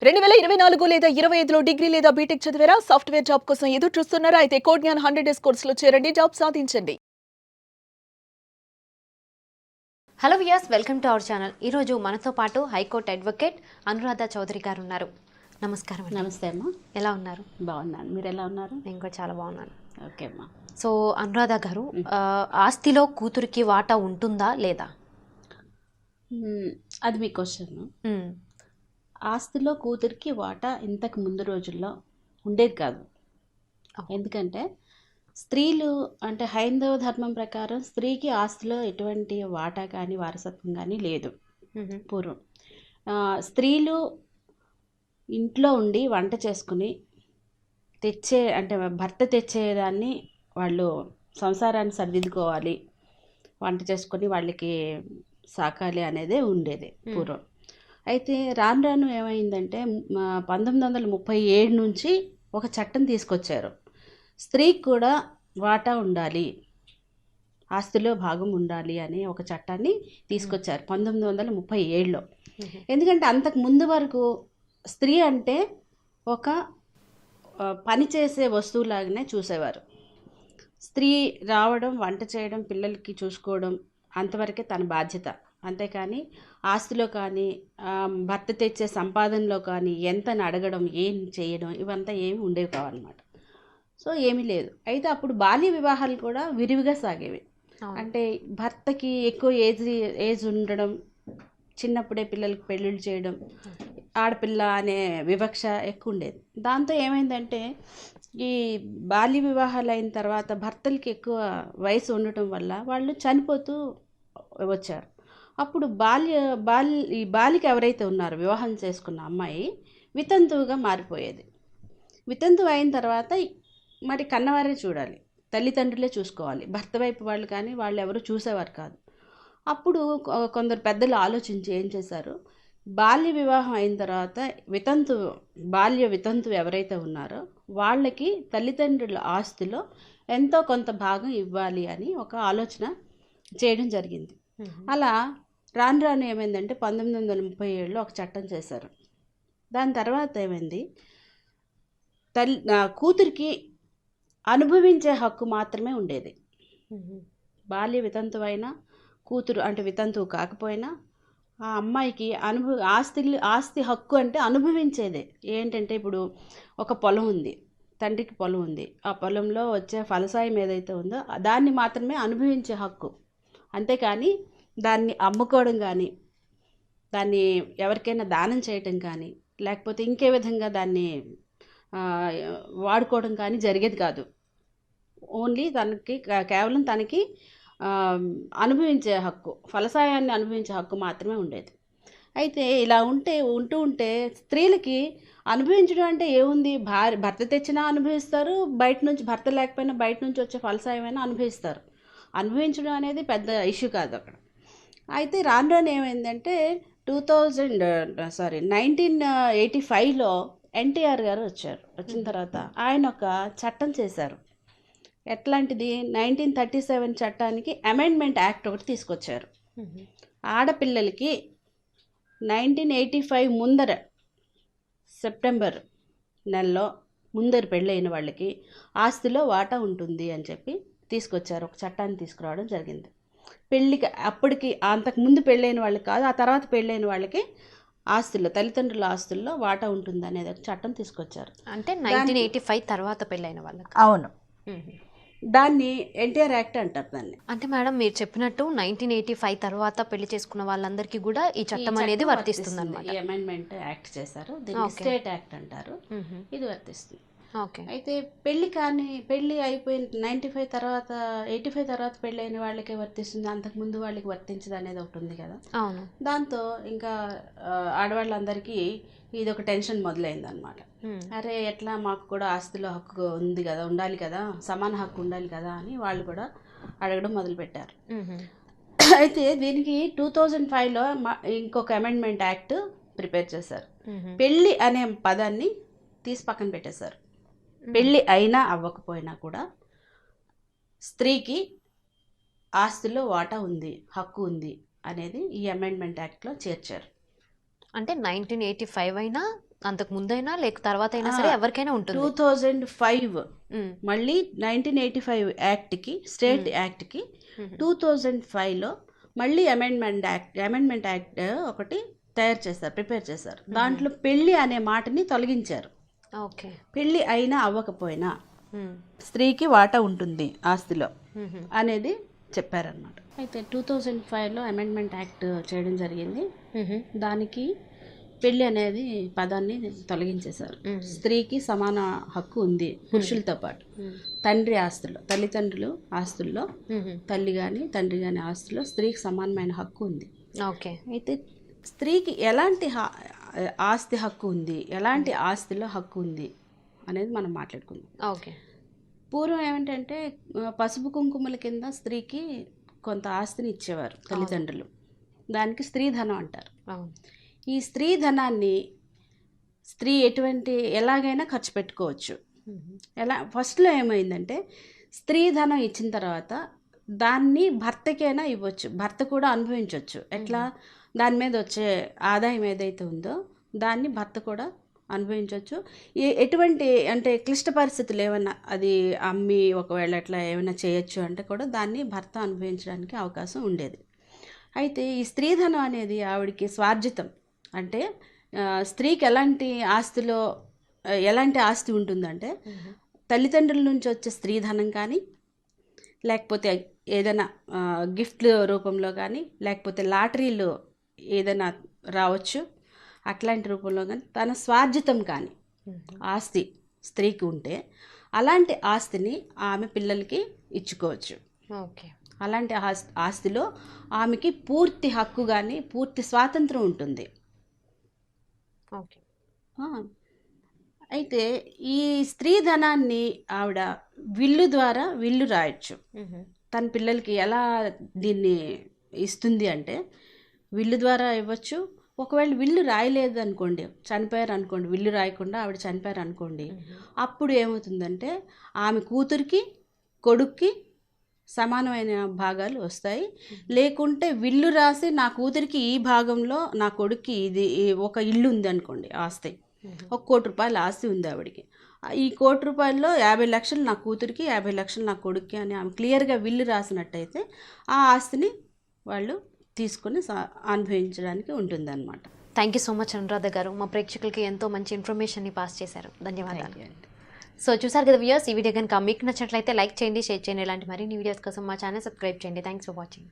2024 లేదా 25లో డిగ్రీ లేదా బీటెక్ చదివారా? సాఫ్ట్‌వేర్ జాబ్ కోసం ఎదురు చూస్తున్నారా? అయితే కోడ్ జ్ఞాన్ 100 డేస్ కోర్సులో చేరండి. జాబ్ సాధించండి. Hello viewers, welcome to our channel. ఈరోజు మనతో పాటు హైకోర్టు అడ్వకేట్ అనురాధ చౌదరి గారు ఉన్నారు. నమస్కారం అండి. నమస్తే అమ్మా. ఎలా ఉన్నారు? బాగున్నాను, మీరు ఎలా ఉన్నారు? నేను కూడా చాలా బాగున్నాను. ఓకే అమ్మా. సో అనురాధ గారు, ఆస్తిలో కూతురికి వాటా ఉంటుందా లేదా? అది మీ క్వశ్చన్. ఆస్తిలో కూతురికి వాటా ఇంతకు ముందు రోజుల్లో ఉండేది కాదు. ఎందుకంటే స్త్రీలు అంటే హైందవ ధర్మం ప్రకారం స్త్రీకి ఆస్తిలో ఎటువంటి వాటా కానీ వారసత్వం కానీ లేదు. పూర్వం స్త్రీలు ఇంట్లో ఉండి వంట చేసుకుని అంటే భర్త తెచ్చేదాన్ని వాళ్ళు సంసారాన్ని సరిదిద్దుకోవాలి, వంట చేసుకొని వాళ్ళకి సాకాలి అనేదే ఉండేది పూర్వం. అయితే రాను రాను ఏమైందంటే 1937 నుంచి ఒక చట్టం తీసుకొచ్చారు. స్త్రీకి కూడా వాటా ఉండాలి, ఆస్తిలో భాగం ఉండాలి అనే ఒక చట్టాన్ని తీసుకొచ్చారు 1937లో. ఎందుకంటే అంతకు ముందు వరకు స్త్రీ అంటే ఒక పని చేసే వస్తువులాగానే చూసేవారు. స్త్రీ రావడం, వంట చేయడం, పిల్లలకి చూసుకోవడం అంతవరకే తన బాధ్యత. అంతేకాని ఆస్తిలో కానీ భర్త తెచ్చే సంపాదనలో కానీ ఎంతని అడగడం, ఏం చేయడం ఇవంతా ఏమి ఉండేవి కావన్నమాట. సో ఏమీ లేదు. అయితే అప్పుడు బాల్య వివాహాలు కూడా విరివిగా సాగేవి. అంటే భర్తకి ఎక్కువ ఏజ్ ఉండడం, చిన్నప్పుడే పిల్లలకి పెళ్ళిళ్ళు చేయడం, ఆడపిల్ల అనే వివక్ష ఎక్కువ ఉండేది. దాంతో ఏమైందంటే ఈ బాల్య వివాహాలు అయిన తర్వాత భర్తలకి ఎక్కువ వయసు ఉండటం వల్ల వాళ్ళు చనిపోతూ వచ్చారు. అప్పుడు ఈ బాలిక ఎవరైతే ఉన్నారో వివాహం చేసుకున్న అమ్మాయి వితంతువుగా మారిపోయేది. వితంతువు అయిన తర్వాత మరి కన్నవారే చూడాలి, తల్లిదండ్రులే చూసుకోవాలి. భర్త వైపు వాళ్ళు కానీ వాళ్ళు ఎవరు చూసేవారు కాదు. అప్పుడు కొందరు పెద్దలు ఆలోచించి ఏం చేశారు, బాల్య వివాహం అయిన తర్వాత బాల్య వితంతువు ఎవరైతే ఉన్నారో వాళ్ళకి తల్లిదండ్రుల ఆస్తిలో ఎంతో కొంత భాగం ఇవ్వాలి అని ఒక ఆలోచన చేయడం జరిగింది. అలా రాను రాను ఏమైందంటే 1937లో ఒక చట్టం చేశారు. దాని తర్వాత ఏమైంది, కూతురికి అనుభవించే హక్కు మాత్రమే ఉండేది. బాల్య వితంతువు అయినా, కూతురు అంటే వితంతువు కాకపోయినా ఆ అమ్మాయికి ఆస్తి హక్కు అంటే అనుభవించేదే. ఏంటంటే ఇప్పుడు ఒక పొలం ఉంది, తండ్రికి పొలం ఉంది, ఆ పొలంలో వచ్చే ఫలసాయం ఏదైతే ఉందో దాన్ని మాత్రమే అనుభవించే హక్కు. అంతేకాని దాన్ని అమ్ముకోవడం కానీ, దాన్ని ఎవరికైనా దానం చేయటం కానీ, లేకపోతే ఇంకే విధంగా దాన్ని వాడుకోవడం కానీ జరిగేది కాదు. ఓన్లీ కేవలం తనకి అనుభవించే హక్కు, ఫలసాయాన్ని అనుభవించే హక్కు మాత్రమే ఉండేది. అయితే ఇలా ఉంటే స్త్రీలకి అనుభవించడం అంటే ఏముంది, భర్త తెచ్చినా అనుభవిస్తారు, బయట నుంచి భర్త లేకపోయినా బయట నుంచి వచ్చే ఫలసాయమైనా అనుభవిస్తారు. అనుభవించడం అనేది పెద్ద ఇష్యూ కాదు అక్కడ. అయితే రాను రాను ఏమైందంటే 1985లో ఎన్టీఆర్ గారు వచ్చిన తర్వాత ఆయన ఒక చట్టం చేశారు. ఎట్లాంటిది, 1937 చట్టానికి అమెండ్మెంట్ యాక్ట్ ఒకటి తీసుకొచ్చారు. ఆడపిల్లలకి 1985 ముందర సెప్టెంబర్ నెలలో ముందర పెళ్ళైన వాళ్ళకి ఆస్తిలో వాటా ఉంటుంది అని చెప్పి తీసుకొచ్చారు. ఒక చట్టాన్ని తీసుకురావడం జరిగింది. అప్పటికి అంతకుముందు పెళ్ళైన వాళ్ళకి కాదు, ఆ తర్వాత పెళ్ళైన వాళ్ళకి ఆస్తుల్లో, తల్లిదండ్రుల ఆస్తుల్లో వాటా ఉంటుంది అనేది ఒక చట్టం తీసుకొచ్చారు. అంటే 1985 తర్వాత పెళ్ళైన వాళ్ళకి. అవును, దాన్ని ఎన్టీఆర్ యాక్ట్ అంటారు దాన్ని. అంటే మేడం, మీరు చెప్పినట్టు 1985 తర్వాత పెళ్లి చేసుకున్న వాళ్ళందరికీ కూడా ఈ చట్టం అనేది వర్తిస్తుంది అన్నమాట. ఈ అమెండ్మెంట్ యాక్ట్ చేశారు, దీన్ని స్టేట్ యాక్ట్ అంటారు. ఇది వర్తిస్తుంది. అయితే పెళ్ళి అయిపోయిన 95 తర్వాత 85 తర్వాత పెళ్ళి అయిన వాళ్ళకే వర్తిస్తుంది, అంతకుముందు వాళ్ళకి వర్తించదు అనేది ఒకటి ఉంది కదా. అవును. దాంతో ఇంకా ఆడవాళ్ళందరికీ ఇది ఒక టెన్షన్ మొదలైంది అనమాట. అరే ఎట్లా, మాకు కూడా ఆస్తిలో హక్కు ఉంది కదా, ఉండాలి కదా, సమాన హక్కు ఉండాలి కదా అని వాళ్ళు కూడా అడగడం మొదలుపెట్టారు. అయితే దీనికి 2005లో ఇంకొక అమెండ్మెంట్ యాక్ట్ ప్రిపేర్ చేశారు. పెళ్ళి అనే పదాన్ని తీసి పక్కన పెట్టేశారు. పెళ్ళి అయినా అవ్వకపోయినా కూడా స్త్రీకి ఆస్తిలో వాటా ఉంది, హక్కు ఉంది అనేది ఈ అమెండ్మెంట్ యాక్ట్లో చేర్చారు. అంటే 1985 అయినా అంతకు ముందైనా లేక తర్వాత అయినా సరే ఎవరికైనా ఉంటుంది. 2005 మ్మ్. మళ్ళీ 1985 యాక్ట్కి, స్టేట్ యాక్ట్కి 2005లో మళ్ళీ అమెండ్మెంట్ యాక్ట్ ఒకటి ప్రిపేర్ చేశారు. దాంట్లో పెళ్ళి అనే మాటని తొలగించారు. ఓకే. పెళ్ళి అయినా అవ్వకపోయినా మ్మ్. స్త్రీకి వాటా ఉంటుంది ఆస్తిలో మ్మ్. అనేది చెప్పారనమాట. అయితే 2005లో అమెండ్మెంట్ యాక్ట్ చేయడం జరిగింది. మ్మ్. దానికి పెళ్ళి అనేది పదాన్ని తొలగించేశారు. స్త్రీకి సమాన హక్కు ఉంది పురుషులతో పాటు. తండ్రి ఆస్తుల్లో, తల్లిదండ్రులు ఆస్తుల్లో, మ్మ్. తల్లి కానీ తండ్రి కానీ ఆస్తుల్లో స్త్రీకి సమానమైన హక్కు ఉంది. ఓకే. అయితే స్త్రీకి ఎలాంటి ఆస్తి హక్కు ఉంది, ఎలాంటి ఆస్తిలో హక్కు ఉంది అనేది మనం మాట్లాడుకుందాం. ఓకే. పూర్వం ఏమిటంటే పసుపు కుంకుమల కింద స్త్రీకి కొంత ఆస్తిని ఇచ్చేవారు తల్లిదండ్రులు. దానికి స్త్రీధనం అంటారు. అవును. ఈ స్త్రీధనాన్ని స్త్రీ ఎలాగైనా ఖర్చు పెట్టుకోవచ్చు. ఫస్ట్లో ఏమైందంటే స్త్రీధనం ఇచ్చిన తర్వాత దాన్ని భర్తకైనా ఇవ్వచ్చు, భర్త కూడా అనుభవించవచ్చు. ఎట్లా? దాని మీద వచ్చే ఆదాయం ఏదైతే ఉందో దాన్ని భర్త కూడా అనుభవించవచ్చు. ఎటువంటి అంటే క్లిష్ట పరిస్థితులు ఏమైనా అది అమ్మి ఒకవేళ అట్లా ఏమైనా చేయొచ్చు అంటే కూడా దాన్ని భర్త అనుభవించడానికి అవకాశం ఉండేది. అయితే ఈ స్త్రీధనం అనేది ఆవిడికి స్వార్జితం. అంటే స్త్రీకి ఎలాంటి ఆస్తి ఉంటుందంటే తల్లిదండ్రుల నుంచి వచ్చే స్త్రీధనం కానీ, లేకపోతే ఏదైనా గిఫ్ట్ల రూపంలో కానీ, లేకపోతే లాటరీలో ఏదైనా రావచ్చు అట్లాంటి రూపంలో కానీ, తన స్వార్జితం కానీ ఆస్తి స్త్రీకి ఉంటే అలాంటి ఆస్తిని ఆమె పిల్లలకి ఇచ్చుకోవచ్చు. ఓకే. అలాంటి ఆస్తిలో ఆమెకి పూర్తి హక్కు కానీ పూర్తి స్వాతంత్రం ఉంటుంది. ఓకే. అయితే ఈ స్త్రీధనాన్ని ఆవిడ విల్లు రాయొచ్చు. తన పిల్లలకి ఎలా దీన్ని ఇస్తుంది అంటే విల్లు ద్వారా ఇవ్వచ్చు. ఒకవేళ విల్లు రాయలేదు అనుకోండి, చనిపోయారు అనుకోండి, విల్లు రాయకుండా ఆవిడ చనిపోయారు అనుకోండి, అప్పుడు ఏమవుతుందంటే ఆమె కూతురికి కొడుక్కి సమానమైన భాగాలు వస్తాయి. లేకుంటే విల్లు రాసి నా కూతురికి ఈ భాగంలో, నా కొడుక్కి ఇది ఒక ఇల్లు ఉంది అనుకోండి, ఆస్తి 1 కోటి రూపాయల ఆస్తి ఉంది ఆవిడికి, ఈ 1 కోటి రూపాయల్లో 50 లక్షలు నా కూతురికి, 50 లక్షలు నా కొడుక్కి అని ఆమె క్లియర్గా విల్లు రాసినట్టయితే ఆ ఆస్తిని వాళ్ళు తీసుకొని అనుభవించడానికి ఉంటుందన్నమాట. Thank you so much Anuradha గారు. మా ప్రేక్షకులకి ఎంతో మంచి ఇన్ఫర్మేషన్ని పాస్ చేశారు. ధన్యవాదాలు. సో చూసారు కదా వ్యూయర్స్, ఈ వీడియో కనుక మీకు నచ్చినట్లయితే లైక్ చేయండి, షేర్ చేయండి. ఇలాంటి మరిన్ని వీడియోస్ కోసం మా ఛానల్ సబ్స్క్రైబ్ చేయండి. Thanks for watching.